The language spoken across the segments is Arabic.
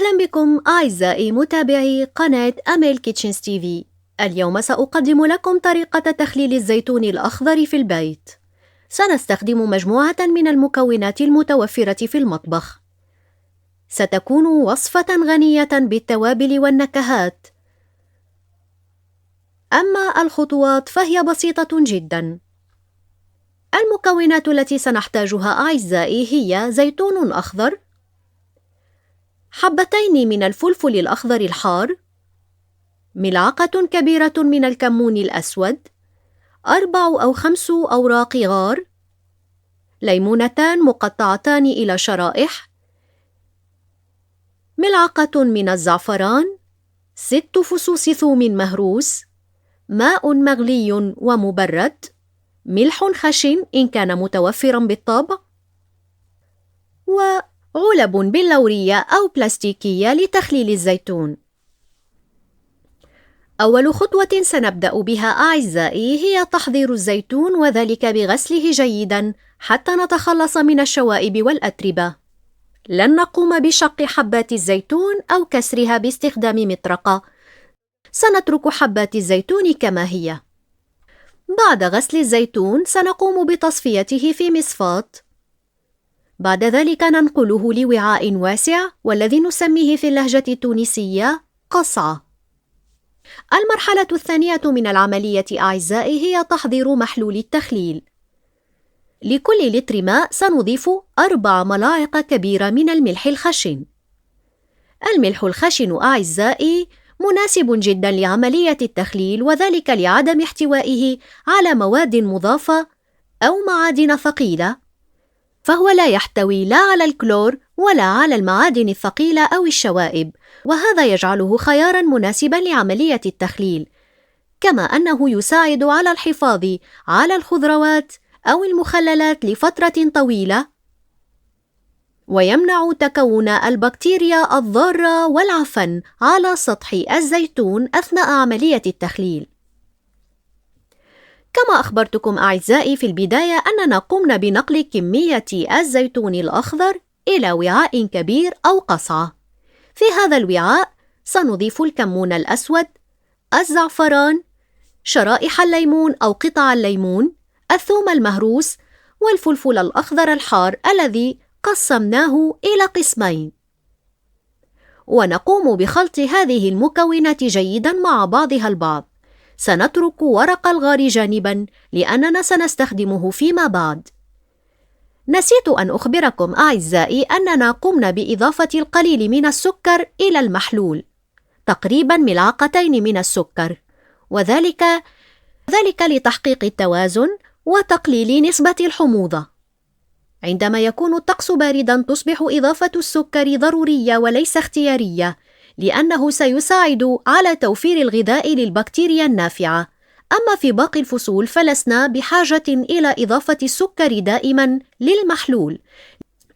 أهلا بكم أعزائي متابعي قناة أميل كيتشنز تي في. اليوم سأقدم لكم طريقة تخليل الزيتون الأخضر في البيت. سنستخدم مجموعة من المكونات المتوفرة في المطبخ. ستكون وصفة غنية بالتوابل والنكهات. أما الخطوات فهي بسيطة جدا. المكونات التي سنحتاجها أعزائي هي زيتون أخضر، حبتين من الفلفل الأخضر الحار، ملعقة كبيرة من الكمون الأسود، 4 أو 5 أوراق غار، ليمونتان مقطعتان إلى شرائح، ملعقة من الزعفران، 6 فصوص ثوم مهروس، ماء مغلي ومبرد، ملح خشن إن كان متوفرا بالطبع، وعلب بلورية أو بلاستيكية لتخليل الزيتون. أول خطوة سنبدأ بها أعزائي هي تحضير الزيتون، وذلك بغسله جيدا حتى نتخلص من الشوائب والأتربة. لن نقوم بشق حبات الزيتون أو كسرها باستخدام مطرقة، سنترك حبات الزيتون كما هي. بعد غسل الزيتون سنقوم بتصفيته في مصفاة. بعد ذلك ننقله لوعاء واسع، والذي نسميه في اللهجة التونسية قصعة. المرحلة الثانية من العملية أعزائي هي تحضير محلول التخليل. لكل لتر ماء سنضيف 4 ملاعق كبيرة من الملح الخشن. الملح الخشن أعزائي مناسب جدا لعملية التخليل، وذلك لعدم احتوائه على مواد مضافة أو معادن ثقيلة، فهو لا يحتوي لا على الكلور ولا على المعادن الثقيلة أو الشوائب، وهذا يجعله خياراً مناسباً لعملية التخليل، كما أنه يساعد على الحفاظ على الخضروات أو المخللات لفترة طويلة، ويمنع تكون البكتيريا الضارة والعفن على سطح الزيتون أثناء عملية التخليل. كما أخبرتكم أعزائي في البداية أننا قمنا بنقل كمية الزيتون الأخضر إلى وعاء كبير أو قصعة. في هذا الوعاء سنضيف الكمون الأسود، الزعفران، شرائح الليمون أو قطع الليمون، الثوم المهروس، والفلفل الأخضر الحار الذي قسمناه إلى قسمين. ونقوم بخلط هذه المكونات جيدا مع بعضها البعض. سنترك ورق الغار جانبا لأننا سنستخدمه فيما بعد. نسيت أن أخبركم أعزائي أننا قمنا بإضافة القليل من السكر إلى المحلول، تقريبا ملعقتين من السكر، وذلك لتحقيق التوازن وتقليل نسبة الحموضة. عندما يكون الطقس بارداً تصبح إضافة السكر ضرورية وليس اختيارية، لأنه سيساعد على توفير الغذاء للبكتيريا النافعة. أما في باقي الفصول فلسنا بحاجة إلى إضافة السكر دائماً للمحلول،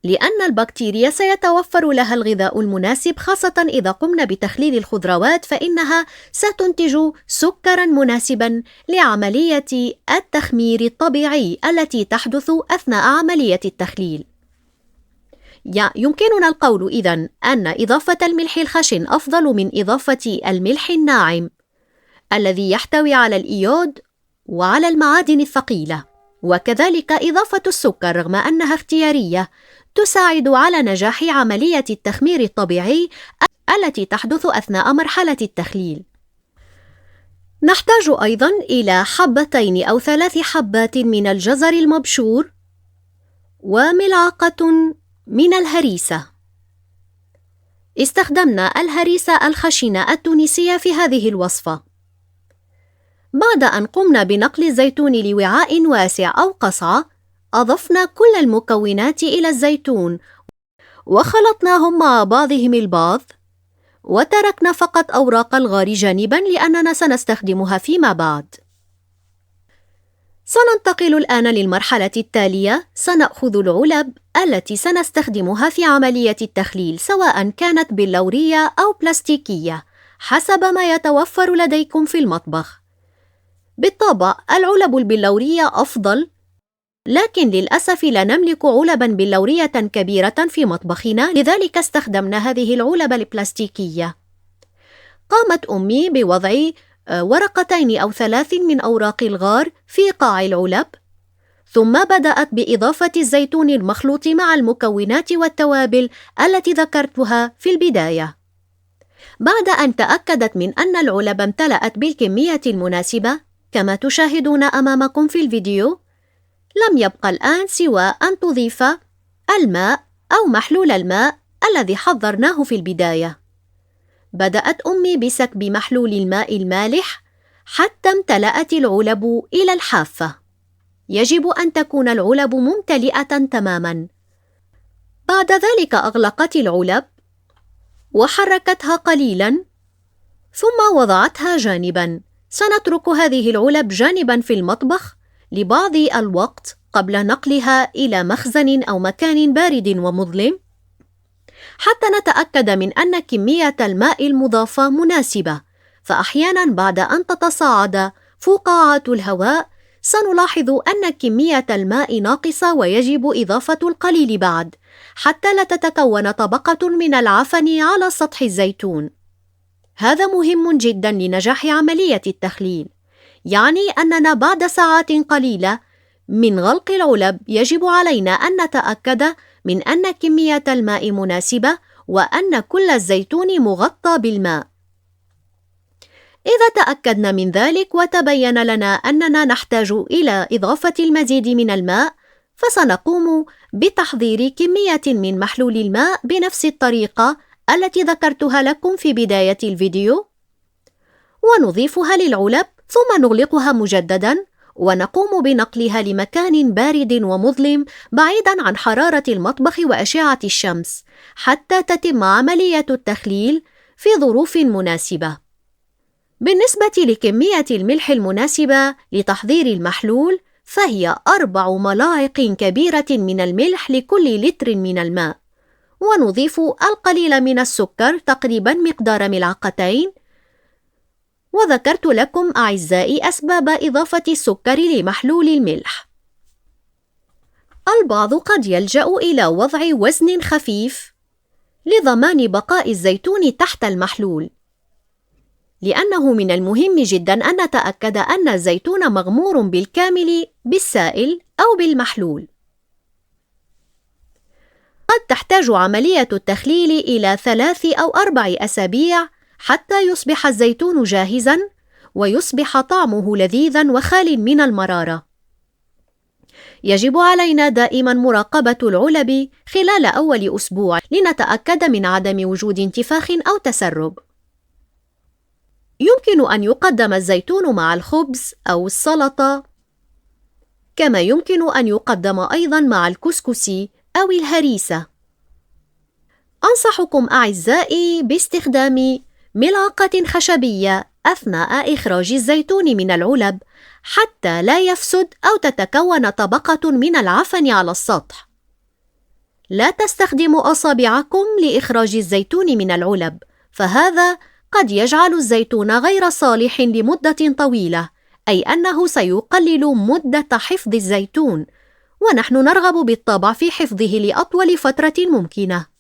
لأن البكتيريا سيتوفر لها الغذاء المناسب، خاصة إذا قمنا بتخليل الخضروات فإنها ستنتج سكراً مناسباً لعملية التخمير الطبيعي التي تحدث أثناء عملية التخليل. يمكننا القول إذن أن إضافة الملح الخشن أفضل من إضافة الملح الناعم الذي يحتوي على الإيود وعلى المعادن الثقيلة، وكذلك إضافة السكر رغم أنها اختيارية تساعد على نجاح عملية التخمير الطبيعي التي تحدث أثناء مرحلة التخليل. نحتاج أيضا إلى 2 أو 3 حبات من الجزر المبشور، وملعقة من الهريسة. استخدمنا الهريسة الخشنة التونسية في هذه الوصفة. بعد أن قمنا بنقل الزيتون لوعاء واسع أو قصعة، أضفنا كل المكونات إلى الزيتون وخلطناهم مع بعضهم البعض، وتركنا فقط أوراق الغار جانبا لأننا سنستخدمها فيما بعد. سننتقل الآن للمرحلة التالية. سنأخذ العلب التي سنستخدمها في عملية التخليل، سواء كانت بلورية أو بلاستيكية حسب ما يتوفر لديكم في المطبخ. بالطبع العلب البلورية أفضل لكن للأسف لا نملك علبًا بلورية كبيرة في مطبخنا، لذلك استخدمنا هذه العلب البلاستيكية. قامت أمي بوضع ورقتين أو 3 من أوراق الغار في قاع العلب، ثم بدأت بإضافة الزيتون المخلوط مع المكونات والتوابل التي ذكرتها في البداية. بعد أن تأكدت من أن العلب امتلأت بالكمية المناسبة كما تشاهدون أمامكم في الفيديو، لم يبقى الآن سوى أن تضيف الماء أو محلول الماء الذي حضرناه في البداية. بدأت أمي بسكب محلول الماء المالح حتى امتلأت العلب إلى الحافة. يجب أن تكون العلب ممتلئة تماماً. بعد ذلك أغلقت العلب وحركتها قليلاً ثم وضعتها جانباً. سنترك هذه العلب جانباً في المطبخ لبعض الوقت قبل نقلها إلى مخزن أو مكان بارد ومظلم حتى نتأكد من أن كمية الماء المضافة مناسبة، فأحياناً بعد أن تتصاعد فقاعات الهواء سنلاحظ أن كمية الماء ناقصة ويجب إضافة القليل بعد حتى لا تتكون طبقة من العفن على سطح الزيتون. هذا مهم جداً لنجاح عملية التخليل، يعني أننا بعد ساعات قليلة من غلق العلب يجب علينا أن نتأكد من أن كمية الماء مناسبة وأن كل الزيتون مغطى بالماء. إذا تأكدنا من ذلك وتبين لنا أننا نحتاج إلى إضافة المزيد من الماء، فسنقوم بتحضير كمية من محلول الماء بنفس الطريقة التي ذكرتها لكم في بداية الفيديو، ونضيفها للعلب ثم نغلقها مجدداً ونقوم بنقلها لمكان بارد ومظلم بعيداً عن حرارة المطبخ وأشعة الشمس حتى تتم عملية التخليل في ظروف مناسبة. بالنسبة لكمية الملح المناسبة لتحضير المحلول فهي 4 ملاعق كبيرة من الملح لكل لتر من الماء، ونضيف القليل من السكر تقريباً مقدار ملعقتين. وذكرت لكم أعزائي أسباب إضافة السكر لمحلول الملح. البعض قد يلجأ إلى وضع وزن خفيف لضمان بقاء الزيتون تحت المحلول، لأنه من المهم جداً أن نتأكد أن الزيتون مغمور بالكامل بالسائل أو بالمحلول. قد تحتاج عملية التخليل إلى 3 أو 4 أسابيع حتى يصبح الزيتون جاهزاً ويصبح طعمه لذيذاً وخال من المرارة. يجب علينا دائماً مراقبة العلب خلال أول أسبوع لنتأكد من عدم وجود انتفاخ أو تسرب. يمكن أن يقدم الزيتون مع الخبز أو السلطة، كما يمكن أن يقدم أيضاً مع الكسكس أو الهريسة. أنصحكم أعزائي باستخدام ملعقة خشبية أثناء إخراج الزيتون من العلب حتى لا يفسد أو تتكون طبقة من العفن على السطح. لا تستخدموا أصابعكم لإخراج الزيتون من العلب، فهذا قد يجعل الزيتون غير صالح لمدة طويلة، أي أنه سيقلل مدة حفظ الزيتون، ونحن نرغب بالطبع في حفظه لأطول فترة ممكنة.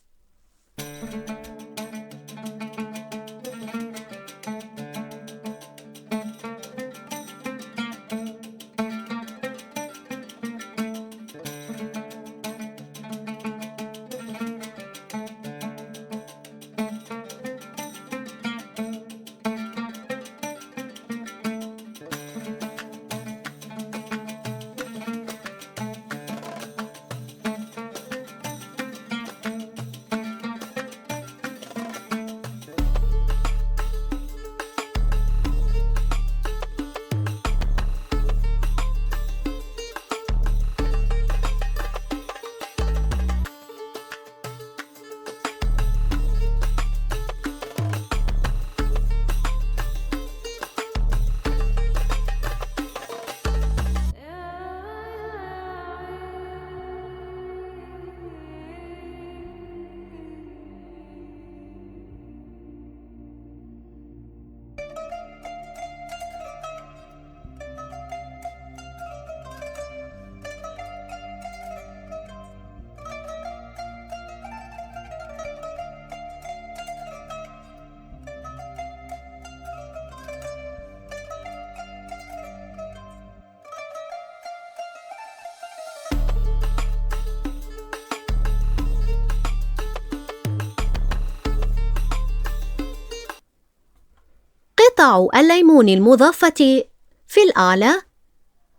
قطع الليمون المضافة في الأعلى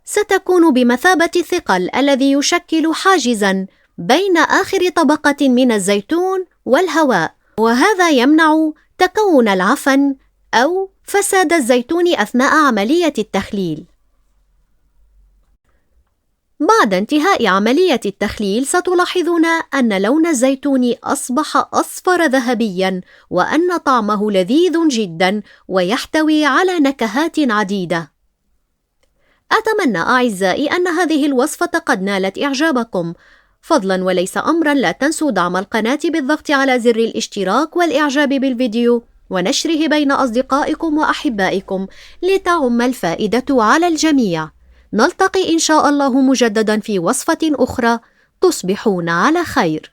ستكون بمثابة الثقل الذي يشكل حاجزاً بين آخر طبقة من الزيتون والهواء، وهذا يمنع تكون العفن أو فساد الزيتون أثناء عملية التخليل. بعد انتهاء عملية التخليل ستلاحظون أن لون الزيتون أصبح أصفر ذهبياً، وأن طعمه لذيذ جداً ويحتوي على نكهات عديدة. أتمنى أعزائي أن هذه الوصفة قد نالت إعجابكم. فضلاً وليس أمراً، لا تنسوا دعم القناة بالضغط على زر الاشتراك والإعجاب بالفيديو ونشره بين أصدقائكم وأحبائكم لتعم الفائدة على الجميع. نلتقي إن شاء الله مجدداً في وصفة أخرى. تصبحون على خير.